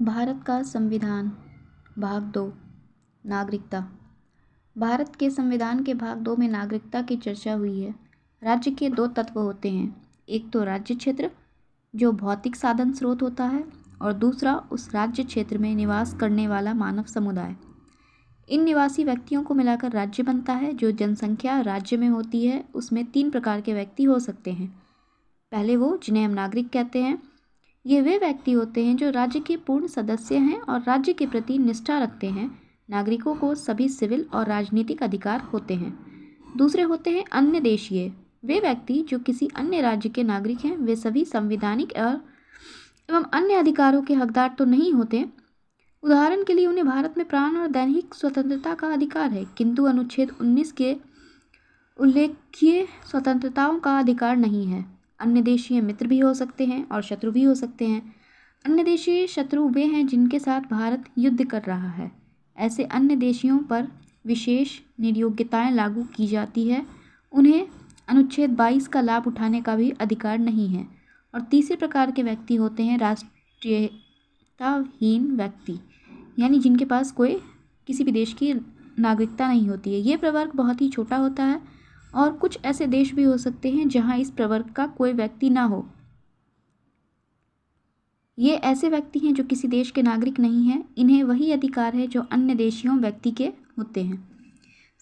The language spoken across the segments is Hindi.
भारत का संविधान भाग 2 नागरिकता। भारत के संविधान के भाग 2 में नागरिकता की चर्चा हुई है। राज्य के दो तत्व होते हैं, एक तो राज्य क्षेत्र जो भौतिक साधन स्रोत होता है और दूसरा उस राज्य क्षेत्र में निवास करने वाला मानव समुदाय। इन निवासी व्यक्तियों को मिलाकर राज्य बनता है। जो जनसंख्या राज्य में होती है उसमें 3 प्रकार के व्यक्ति हो सकते हैं। पहले वो जिन्हें हम नागरिक कहते हैं। ये वे व्यक्ति होते हैं जो राज्य के पूर्ण सदस्य हैं और राज्य के प्रति निष्ठा रखते हैं। नागरिकों को सभी सिविल और राजनीतिक अधिकार होते हैं। दूसरे होते हैं अन्य देशीय। वे व्यक्ति जो किसी अन्य राज्य के नागरिक हैं, वे सभी संवैधानिक एवं अन्य अधिकारों के हकदार तो नहीं होते। उदाहरण के लिए उन्हें भारत में प्राण और दैनिक स्वतंत्रता का अधिकार है, किंतु अनुच्छेद 19 के उल्लेखीय स्वतंत्रताओं का अधिकार नहीं है। अन्य देशीय मित्र भी हो सकते हैं और शत्रु भी हो सकते हैं। अन्य देशीय शत्रु वे हैं जिनके साथ भारत युद्ध कर रहा है। ऐसे अन्य देशियों पर विशेष नियोग्यताएं लागू की जाती है। उन्हें अनुच्छेद 22 का लाभ उठाने का भी अधिकार नहीं है। और तीसरे प्रकार के व्यक्ति होते हैं राष्ट्रीयताहीन व्यक्ति, यानी जिनके पास कोई किसी भी देश की नागरिकता नहीं होती है। ये प्रवर्ग बहुत ही छोटा होता है और कुछ ऐसे देश भी हो सकते हैं जहां इस प्रवर्ग का कोई व्यक्ति ना हो। ये ऐसे व्यक्ति हैं जो किसी देश के नागरिक नहीं हैं। इन्हें वही अधिकार है जो अन्य देशियों व्यक्ति के होते हैं।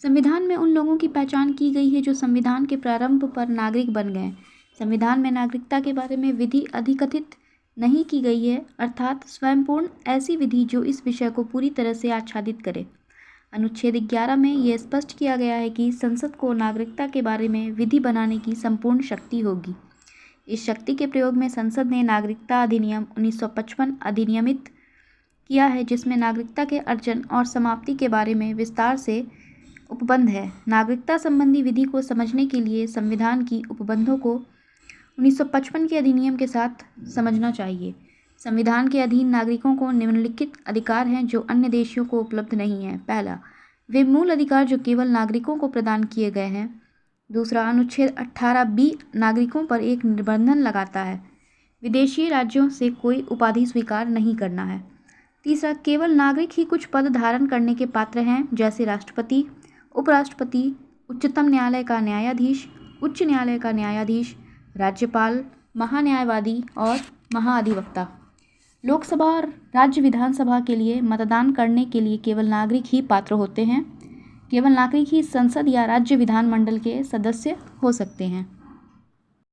संविधान में उन लोगों की पहचान की गई है जो संविधान के प्रारंभ पर नागरिक बन गए। संविधान में नागरिकता के बारे में विधि अधिकथित नहीं की गई है, अर्थात स्वयंपूर्ण ऐसी विधि जो इस विषय को पूरी तरह से आच्छादित करे। अनुच्छेद 11 में यह स्पष्ट किया गया है कि संसद को नागरिकता के बारे में विधि बनाने की संपूर्ण शक्ति होगी। इस शक्ति के प्रयोग में संसद ने नागरिकता अधिनियम 1955 अधिनियमित किया है, जिसमें नागरिकता के अर्जन और समाप्ति के बारे में विस्तार से उपबंध है। नागरिकता संबंधी विधि को समझने के लिए संविधान की उपबंधों को 1955 के अधिनियम के साथ समझना चाहिए। संविधान के अधीन नागरिकों को निम्नलिखित अधिकार हैं जो अन्य देशियों को उपलब्ध नहीं हैं। पहला, वे मूल अधिकार जो केवल नागरिकों को प्रदान किए गए हैं। दूसरा, अनुच्छेद 18B नागरिकों पर एक निबंधन लगाता है, विदेशी राज्यों से कोई उपाधि स्वीकार नहीं करना है। तीसरा, केवल नागरिक ही कुछ पद धारण करने के पात्र हैं, जैसे राष्ट्रपति, उपराष्ट्रपति, उच्चतम न्यायालय का न्यायाधीश, उच्च न्यायालय का न्यायाधीश, राज्यपाल, महान्यायवादी और महाधिवक्ता। लोकसभा और राज्य विधानसभा के लिए मतदान करने के लिए केवल नागरिक ही पात्र होते हैं। केवल नागरिक ही संसद या राज्य विधानमंडल के सदस्य हो सकते हैं।